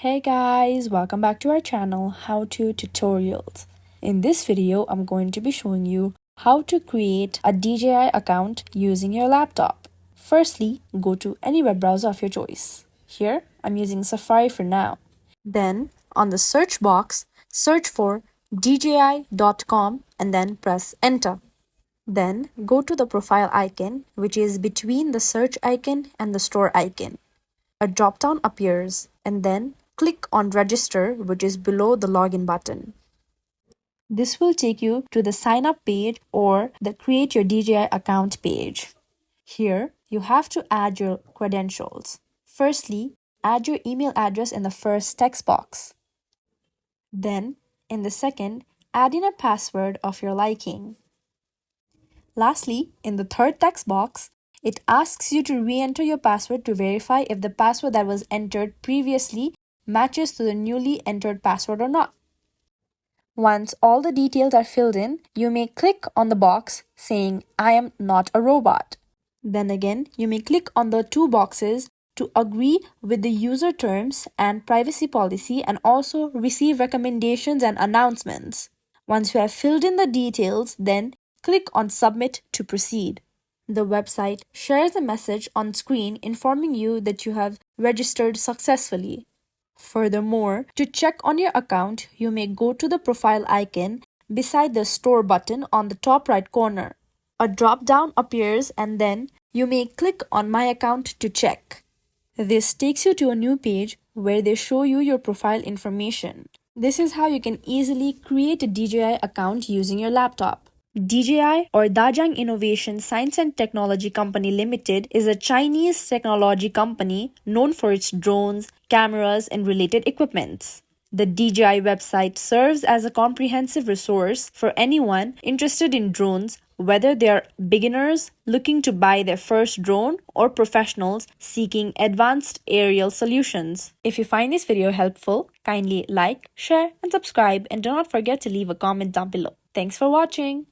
Hey guys, welcome back to our channel How To Tutorials. In this video, I'm going to be showing you how to create a DJI account using your laptop. Firstly, go to any web browser of your choice. Here, I'm using Safari for now. Then, on the search box, search for DJI.com and then press enter. Then, go to the profile icon, which is between the search icon and the store icon. A drop-down appears and then click on register, which is below the login button. This will take you to the sign up page or the create your DJI account page. Here, you have to add your credentials. Firstly, add your email address in the first text box. Then, in the second, add in a password of your liking. Lastly, in the third text box, it asks you to re-enter your password to verify if the password that was entered previously matches to the newly entered password or not. Once all the details are filled in, you may click on the box saying, "I am not a robot." Then again, you may click on the two boxes to agree with the user terms and privacy policy and also receive recommendations and announcements. Once you have filled in the details, then click on Submit to proceed. The website shares a message on screen informing you that you have registered successfully. Furthermore, to check on your account, you may go to the profile icon beside the store button on the top right corner. A drop-down appears and then you may click on My Account to check. This takes you to a new page where they show you your profile information. This is how you can easily create a DJI account using your laptop. DJI or Dajang Innovation Science and Technology Company Limited is a Chinese technology company known for its drones, cameras, and related equipments. The DJI website serves as a comprehensive resource for anyone interested in drones, whether they are beginners looking to buy their first drone or professionals seeking advanced aerial solutions. If you find this video helpful, kindly like, share, and subscribe, and do not forget to leave a comment down below. Thanks for watching.